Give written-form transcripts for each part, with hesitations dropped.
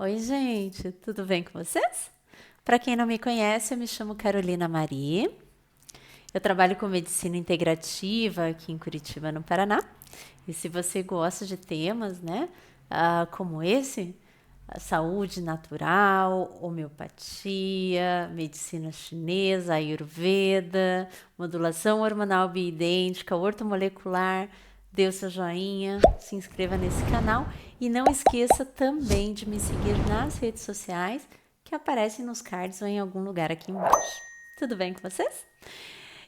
Oi, gente, tudo bem com vocês? Para quem não me conhece, eu me chamo Carolina Mari. Eu trabalho com medicina integrativa aqui em Curitiba, no Paraná. E se você gosta de temas, né, como esse, a saúde natural, homeopatia, medicina chinesa, ayurveda, modulação hormonal bioidêntica, ortomolecular, dê o seu joinha, se inscreva nesse canal e não esqueça também de me seguir nas redes sociais que aparecem nos cards ou em algum lugar aqui embaixo. Tudo bem com vocês?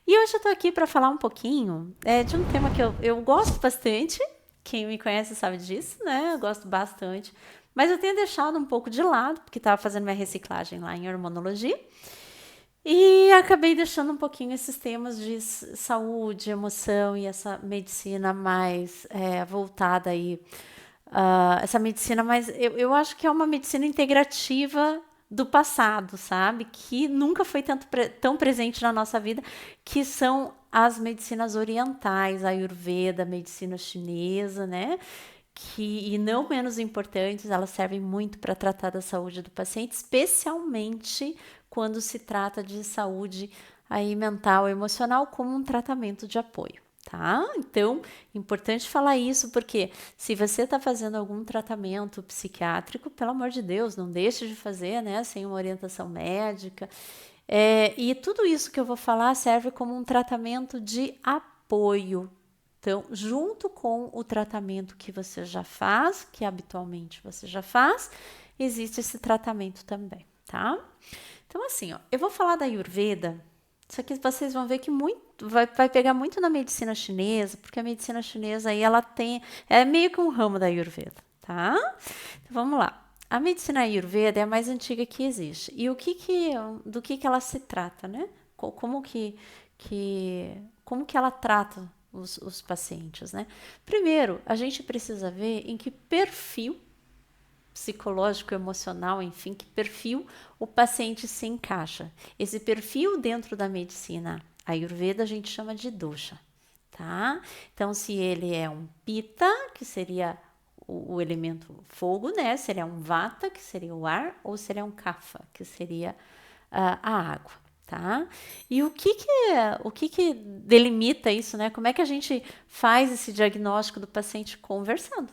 E hoje eu tô aqui para falar um pouquinho de um tema que eu gosto bastante. Quem me conhece sabe disso, né? Eu gosto bastante. Mas eu tenho deixado um pouco de lado, porque estava fazendo minha reciclagem lá em hormonologia. E acabei deixando um pouquinho esses temas de saúde, emoção e essa medicina mais voltada aí. Essa medicina mais. Eu acho que é uma medicina integrativa do passado, sabe? Que nunca foi tão presente na nossa vida, que são as medicinas orientais, a Ayurveda, a medicina chinesa, né? E não menos importantes, elas servem muito para tratar da saúde do paciente, especialmente quando se trata de saúde aí mental, emocional, como um tratamento de apoio. Tá? Então, importante falar isso, porque se você está fazendo algum tratamento psiquiátrico, pelo amor de Deus, não deixe de fazer, né, sem uma orientação médica. E tudo isso que eu vou falar serve como um tratamento de apoio. Então, junto com o tratamento que você já faz, que habitualmente você já faz, existe esse tratamento também, tá? Então, assim, ó, eu vou falar da Ayurveda, só que vocês vão ver que vai pegar muito na medicina chinesa, porque a medicina chinesa aí é meio que um ramo da Ayurveda, tá? Então, vamos lá. A medicina Ayurveda é a mais antiga que existe. E do que ela se trata, né? Como que ela trata os pacientes, né? Primeiro, a gente precisa ver em que perfil psicológico, emocional, enfim, que perfil o paciente se encaixa. Esse perfil dentro da medicina Ayurveda a gente chama de dosha, tá? Então, se ele é um Pitta, que seria o elemento fogo, né? Se ele é um Vata, que seria o ar, ou se ele é um Kapha, que seria a água, tá? E o que delimita isso, né? Como é que a gente faz esse diagnóstico do paciente conversando?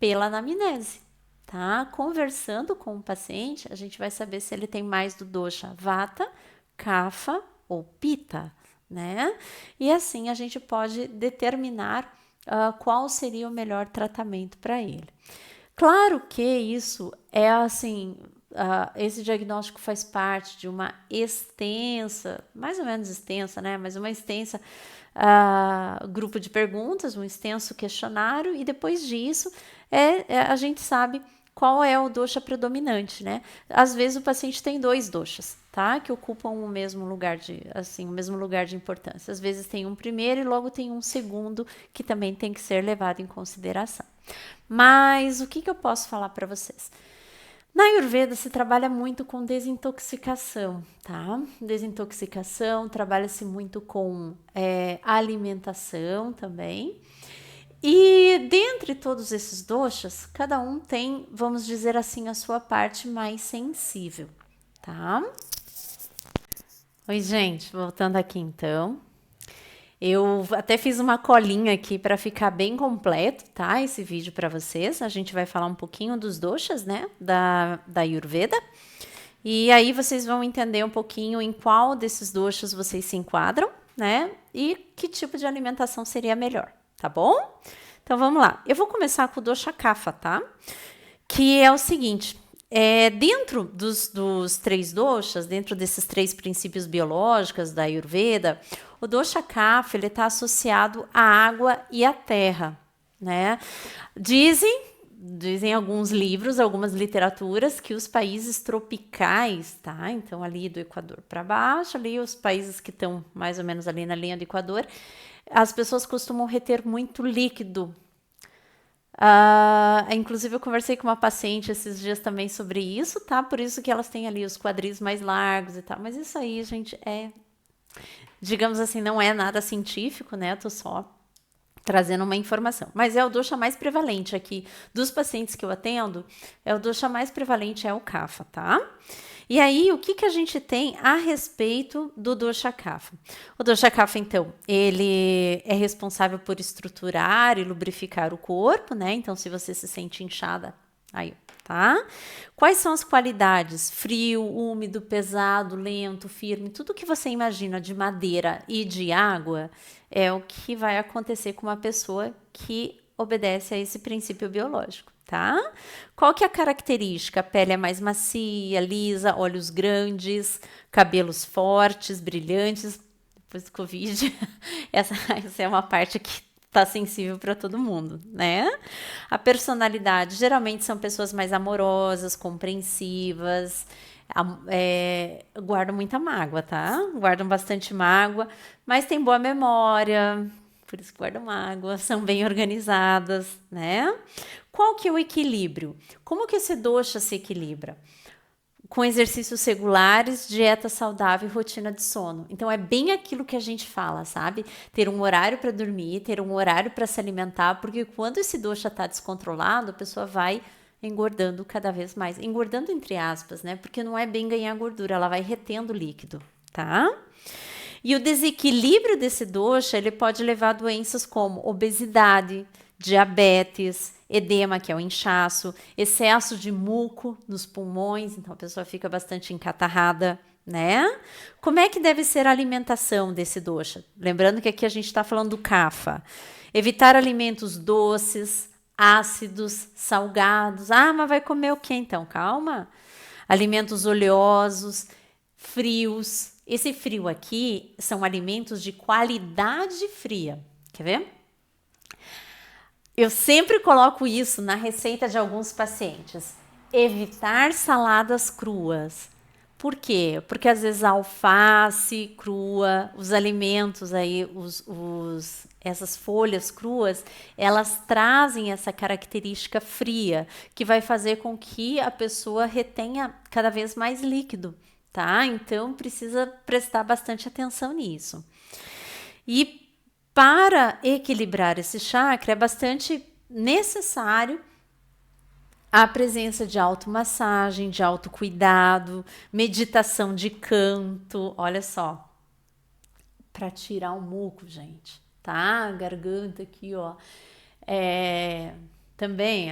Pela anamnese, tá? Conversando com o paciente, a gente vai saber se ele tem mais do dosha Vata, Kapha ou Pitta, né? E assim a gente pode determinar qual seria o melhor tratamento para ele. Claro que isso é assim, esse diagnóstico faz parte de uma extensa, mais ou menos extensa, né? Mas uma extensa grupo de perguntas, um extenso questionário, e depois disso a gente sabe qual é o dosha predominante, né? Às vezes o paciente tem dois doshas, tá? Que ocupam o mesmo lugar de importância. Às vezes tem um primeiro e logo tem um segundo que também tem que ser levado em consideração. Mas o que eu posso falar para vocês? Na Ayurveda se trabalha muito com desintoxicação, tá? Desintoxicação, trabalha-se muito com alimentação também. E dentre todos esses doshas, cada um tem, vamos dizer assim, a sua parte mais sensível, tá? Oi, gente, voltando aqui então. Eu até fiz uma colinha aqui para ficar bem completo, tá? Esse vídeo para vocês. A gente vai falar um pouquinho dos doshas, né? Da Ayurveda. E aí vocês vão entender um pouquinho em qual desses doshas vocês se enquadram, né? E que tipo de alimentação seria melhor, tá bom? Então vamos lá. Eu vou começar com o dosha Kapha, tá? Que é o seguinte: dentro dos três doshas, dentro desses três princípios biológicos da Ayurveda, o dosha Kapha está associado à água e à terra, né? Dizem alguns livros, algumas literaturas, que os países tropicais, tá? Então, ali do Equador para baixo, ali os países que estão mais ou menos ali na linha do Equador, as pessoas costumam reter muito líquido. Inclusive, eu conversei com uma paciente esses dias também sobre isso, tá? Por isso que elas têm ali os quadris mais largos e tal. Mas isso aí, gente, digamos assim, não é nada científico, né? Eu tô só trazendo uma informação. Mas é o dosha mais prevalente aqui dos pacientes que eu atendo, é o dosha mais prevalente, é o kapha, tá? E aí, o que a gente tem a respeito do dosha kapha? O dosha kapha, então, ele é responsável por estruturar e lubrificar o corpo, né? Então, se você se sente inchada, aí, tá? Quais são as qualidades? Frio, úmido, pesado, lento, firme, tudo que você imagina de madeira e de água é o que vai acontecer com uma pessoa que obedece a esse princípio biológico, tá? Qual que é a característica? A pele é mais macia, lisa, olhos grandes, cabelos fortes, brilhantes. Depois do Covid, essa é uma parte que tá sensível para todo mundo, né? A personalidade, geralmente são pessoas mais amorosas, compreensivas, guardam muita mágoa, tá? Guardam bastante mágoa, mas tem boa memória, por isso que guardam mágoa, são bem organizadas, né? Qual que é o equilíbrio? Como que esse dosha se equilibra? Com exercícios regulares, dieta saudável e rotina de sono. Então é bem aquilo que a gente fala, sabe? Ter um horário para dormir, ter um horário para se alimentar, porque quando esse dosha está descontrolado, a pessoa vai engordando cada vez mais. Engordando entre aspas, né? Porque não é bem ganhar gordura, ela vai retendo líquido, tá? E o desequilíbrio desse dosha, ele pode levar a doenças como obesidade, diabetes, edema, que é o inchaço, excesso de muco nos pulmões, então a pessoa fica bastante encatarrada, né? Como é que deve ser a alimentação desse dosha? Lembrando que aqui a gente está falando do kapha. Evitar alimentos doces, ácidos, salgados. Ah, mas vai comer o quê então? Calma. Alimentos oleosos, frios. Esse frio aqui são alimentos de qualidade fria. Quer ver? Eu sempre coloco isso na receita de alguns pacientes. Evitar saladas cruas. Por quê? Porque às vezes a alface crua, os alimentos aí, essas folhas cruas, elas trazem essa característica fria, que vai fazer com que a pessoa retenha cada vez mais líquido, tá? Então precisa prestar bastante atenção nisso. E para equilibrar esse chakra, é bastante necessário a presença de automassagem, de autocuidado, meditação de canto, olha só, para tirar o muco, gente, tá? A garganta aqui, ó. Também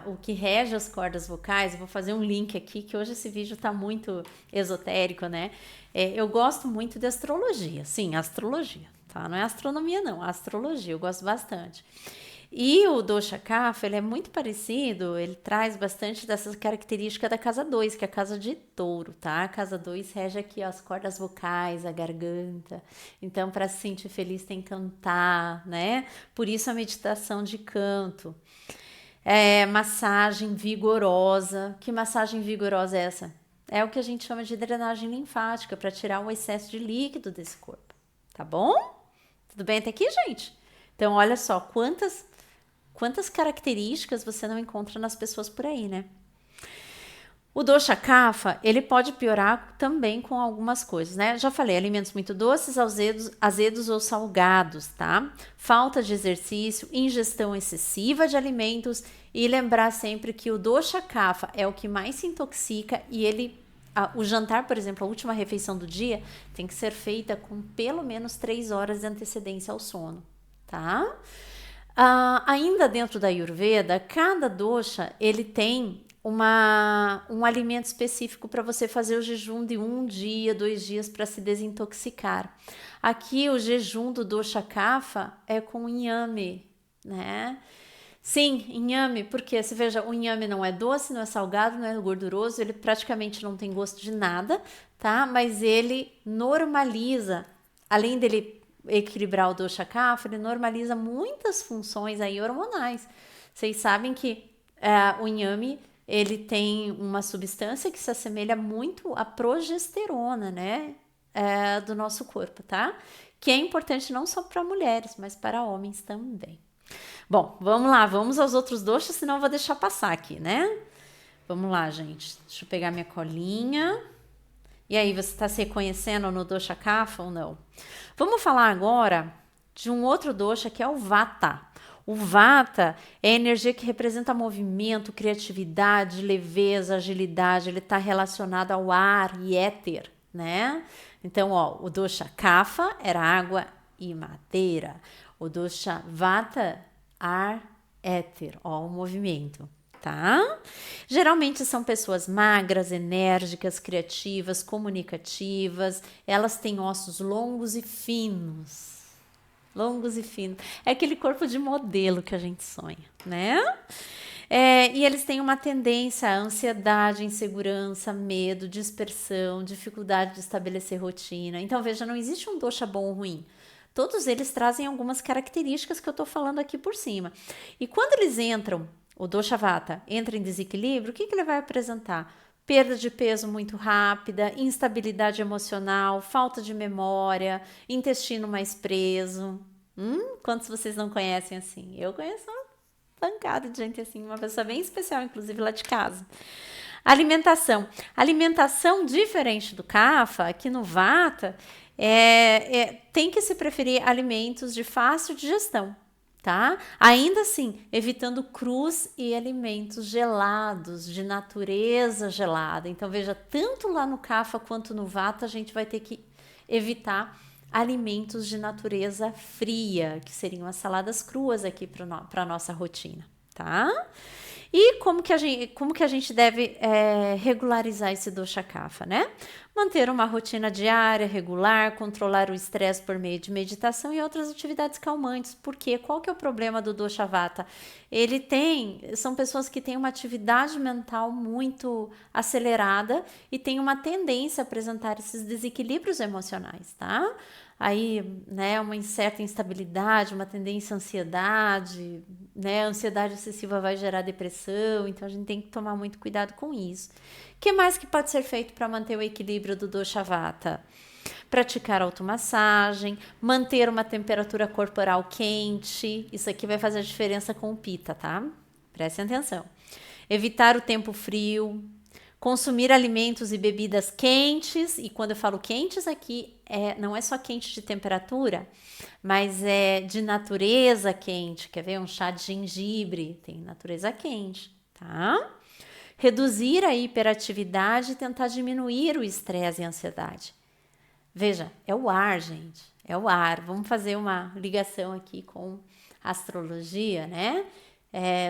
o que rege as cordas vocais, eu vou fazer um link aqui, que hoje esse vídeo tá muito esotérico, né? Eu gosto muito de astrologia, sim, astrologia, tá? Não é astronomia, não, astrologia, eu gosto bastante. E o dosha kapha, ele é muito parecido, ele traz bastante dessas características da casa 2, que é a casa de touro, tá? A casa 2 rege aqui ó, as cordas vocais, a garganta. Então, para se sentir feliz tem que cantar, né? Por isso a meditação de canto. Massagem vigorosa. Que massagem vigorosa é essa? É o que a gente chama de drenagem linfática, para tirar o excesso de líquido desse corpo, tá bom? Tudo bem até aqui, gente? Então, olha só, quantas características você não encontra nas pessoas por aí, né? O dosha kapha, ele pode piorar também com algumas coisas, né? Já falei, alimentos muito doces, azedos ou salgados, tá? Falta de exercício, ingestão excessiva de alimentos e lembrar sempre que o dosha kapha é o que mais se intoxica e o jantar, por exemplo, a última refeição do dia, tem que ser feita com pelo menos 3 horas de antecedência ao sono, tá? Ainda dentro da Ayurveda, cada dosha ele tem um alimento específico para você fazer o jejum de 1 dia, 2 dias para se desintoxicar. Aqui o jejum do dosha kapha é com inhame, né? Sim, inhame, porque você veja, o inhame não é doce, não é salgado, não é gorduroso, ele praticamente não tem gosto de nada, tá? Mas ele normaliza, além dele equilibrar o dosha kapha, ele normaliza muitas funções aí hormonais. Vocês sabem que o inhame, ele tem uma substância que se assemelha muito à progesterona, né? Do nosso corpo, tá? Que é importante não só para mulheres, mas para homens também. Bom, vamos lá, vamos aos outros doshas, senão eu vou deixar passar aqui, né? Vamos lá, gente. Deixa eu pegar minha colinha. E aí, você está se reconhecendo no dosha kapha ou não? Vamos falar agora de um outro dosha que é o Vata. O Vata é a energia que representa movimento, criatividade, leveza, agilidade. Ele está relacionado ao ar e éter, né? Então, ó, o dosha Kapha era água e madeira. O dosha Vata, ar, éter, ó, o movimento, tá? Geralmente são pessoas magras, enérgicas, criativas, comunicativas. Elas têm ossos longos e finos. Longos e finos. É aquele corpo de modelo que a gente sonha, né? E eles têm uma tendência à ansiedade, insegurança, medo, dispersão, dificuldade de estabelecer rotina. Então, veja, não existe um dosha bom ou ruim. Todos eles trazem algumas características que eu tô falando aqui por cima. E quando eles entram, o dosha Vata entra em desequilíbrio, o que ele vai apresentar? Perda de peso muito rápida, instabilidade emocional, falta de memória, intestino mais preso. Quantos vocês não conhecem assim? Eu conheço uma pancada de gente assim, uma pessoa bem especial, inclusive lá de casa. Alimentação. Alimentação diferente do Kapha, aqui no Vata, tem que se preferir alimentos de fácil digestão. Tá? Ainda assim, evitando crus e alimentos gelados, de natureza gelada. Então, veja, tanto lá no Kapha quanto no Vata, a gente vai ter que evitar alimentos de natureza fria, que seriam as saladas cruas aqui para a nossa rotina, tá? E como que a gente deve regularizar esse dosha Kapha, né? Manter uma rotina diária, regular, controlar o estresse por meio de meditação e outras atividades calmantes. Porque qual que é o problema do dosha Vata? São pessoas que têm uma atividade mental muito acelerada e têm uma tendência a apresentar esses desequilíbrios emocionais, tá? Aí, né, uma certa instabilidade, uma tendência à ansiedade, né, a ansiedade excessiva vai gerar depressão, então a gente tem que tomar muito cuidado com isso. O que mais que pode ser feito para manter o equilíbrio do dosha Vata? Praticar automassagem, manter uma temperatura corporal quente, isso aqui vai fazer a diferença com o Pitta, tá? Prestem atenção. Evitar o tempo frio, consumir alimentos e bebidas quentes, e quando eu falo quentes aqui, não é só quente de temperatura, mas é de natureza quente. Quer ver? Um chá de gengibre tem natureza quente, tá? Reduzir a hiperatividade e tentar diminuir o estresse e a ansiedade. Veja, é o ar, gente, é o ar. Vamos fazer uma ligação aqui com astrologia, né?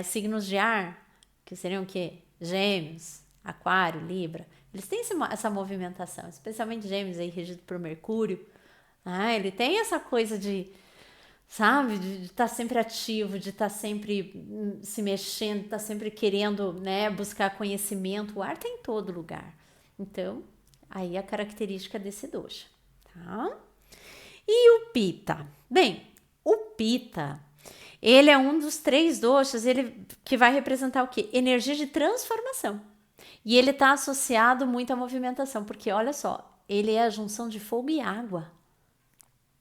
Signos de ar, que seriam o quê? Gêmeos, Aquário, Libra, eles têm essa movimentação, especialmente Gêmeos aí regido por Mercúrio. Ele tem essa coisa de, sabe, de estar sempre ativo, de estar sempre se mexendo, estar sempre querendo, né, buscar conhecimento. O ar está em todo lugar. Então, aí a característica desse dosha, tá? E o Pitta? Bem, o Pitta, ele é um dos 3 doshas, ele que vai representar o quê? Energia de transformação. E ele está associado muito à movimentação, porque olha só, ele é a junção de fogo e água.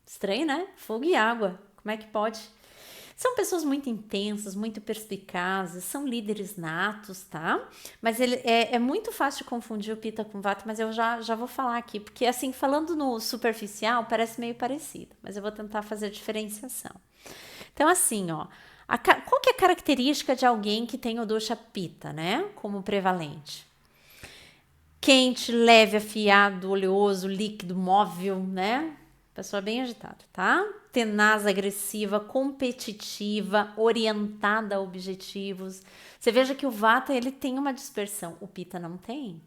Estranho, né? Fogo e água. Como é que pode? São pessoas muito intensas, muito perspicazes, são líderes natos, tá? Mas ele é muito fácil de confundir o Pitta com o Vata, mas eu já vou falar aqui, porque assim, falando no superficial, parece meio parecido, mas eu vou tentar fazer a diferenciação. Então, assim, ó, qual que é a característica de alguém que tem o dosha Pitta, né? Como prevalente? Quente, leve, afiado, oleoso, líquido, móvel, né? Pessoa bem agitada, tá? Tenaz, agressiva, competitiva, orientada a objetivos. Você veja que o Vata, ele tem uma dispersão, o Pitta não tem,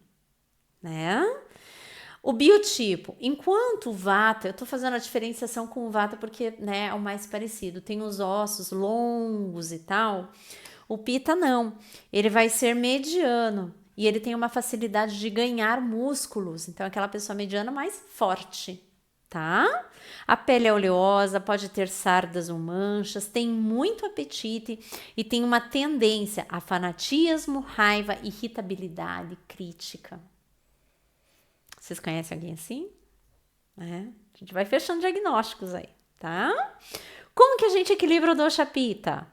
né? O biotipo, enquanto o Vata, eu tô fazendo a diferenciação com o Vata porque, né, é o mais parecido, tem os ossos longos e tal. O Pitta não, ele vai ser mediano e ele tem uma facilidade de ganhar músculos, então aquela pessoa mediana mais forte, tá? A pele é oleosa, pode ter sardas ou manchas, tem muito apetite e tem uma tendência a fanatismo, raiva, irritabilidade, crítica. Vocês conhecem alguém assim? A gente vai fechando diagnósticos aí, tá? Como que a gente equilibra o dosha Pitta?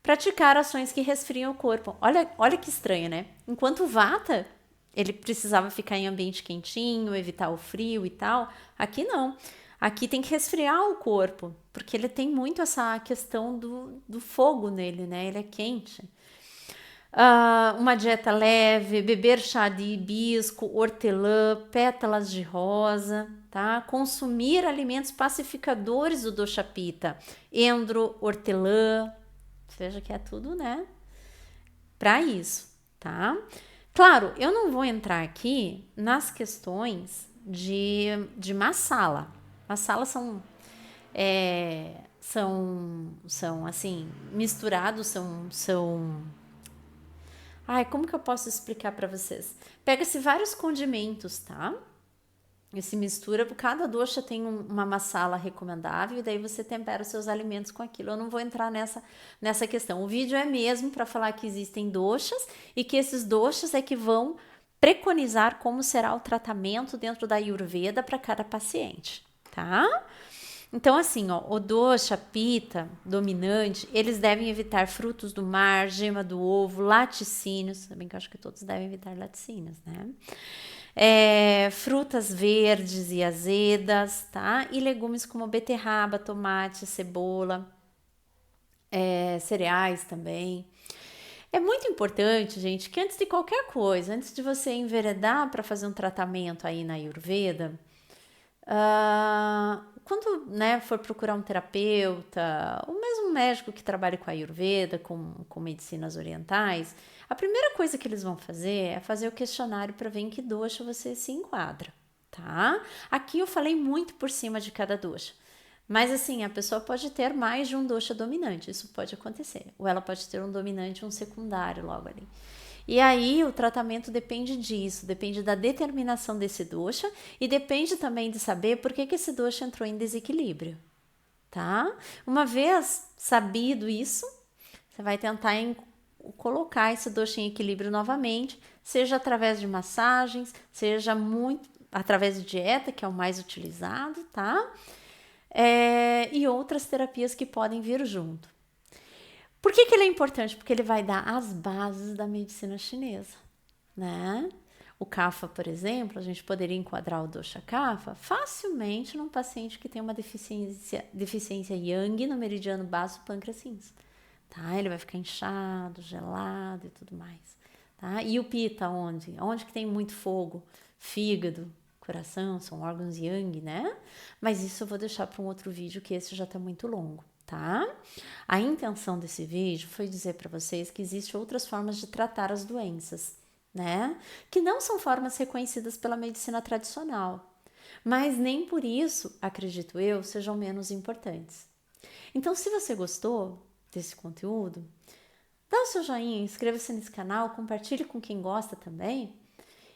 Praticar ações que resfriam o corpo. Olha que estranho, né? Enquanto o Vata, ele precisava ficar em ambiente quentinho, evitar o frio e tal. Aqui não. Aqui tem que resfriar o corpo, porque ele tem muito essa questão do fogo nele, né? Ele é quente. Uma dieta leve, beber chá de hibisco, hortelã, pétalas de rosa, tá? Consumir alimentos pacificadores do dosha pitta, endro, hortelã, veja que é tudo, né? Para isso, tá? Claro, eu não vou entrar aqui nas questões de masala. Masalas são assim, misturados, são. Ai, como que eu posso explicar para vocês? Pega-se vários condimentos, tá? E se mistura, cada dosha tem uma masala recomendável e daí você tempera os seus alimentos com aquilo. Eu não vou entrar nessa questão. O vídeo é mesmo para falar que existem doshas e que esses doshas é que vão preconizar como será o tratamento dentro da Ayurveda para cada paciente, tá? Então, assim, ó, o dosha, pitta, dominante, eles devem evitar frutos do mar, gema do ovo, laticínios, também que eu acho que todos devem evitar laticínios, né? Frutas verdes e azedas, tá? E legumes como beterraba, tomate, cebola, cereais também. É muito importante, gente, que antes de qualquer coisa, antes de você enveredar para fazer um tratamento aí na Ayurveda, quando, né, for procurar um terapeuta, ou mesmo um médico que trabalhe com Ayurveda, com medicinas orientais, a primeira coisa que eles vão fazer é fazer o questionário para ver em que dosha você se enquadra, tá? Aqui eu falei muito por cima de cada dosha. Mas assim, a pessoa pode ter mais de um dosha dominante, isso pode acontecer. Ou ela pode ter um dominante e um secundário logo ali. E aí o tratamento depende disso, depende da determinação desse dosha e depende também de saber por que esse dosha entrou em desequilíbrio, tá? Uma vez sabido isso, você vai tentar colocar esse dosha em equilíbrio novamente, seja através de massagens, seja muito através de dieta, que é o mais utilizado, tá? E outras terapias que podem vir junto. Por que ele é importante? Porque ele vai dar as bases da medicina chinesa, né? O Kapha, por exemplo, a gente poderia enquadrar o dosha Kapha facilmente num paciente que tem uma deficiência Yang no meridiano baço pâncreas cinza, tá? Ele vai ficar inchado, gelado e tudo mais, tá? E o Pitta onde? Onde que tem muito fogo? Fígado, coração, são órgãos Yang, né? Mas isso eu vou deixar para um outro vídeo, que esse já tá muito longo, tá? A intenção desse vídeo foi dizer para vocês que existem outras formas de tratar as doenças, né? Que não são formas reconhecidas pela medicina tradicional, mas nem por isso, acredito eu, sejam menos importantes. Então, se você gostou desse conteúdo, dá o seu joinha, inscreva-se nesse canal, compartilhe com quem gosta também,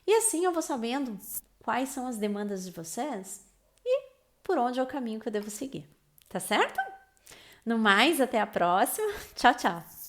e assim eu vou sabendo quais são as demandas de vocês e por onde é o caminho que eu devo seguir, tá certo? No mais, até a próxima. Tchau, tchau.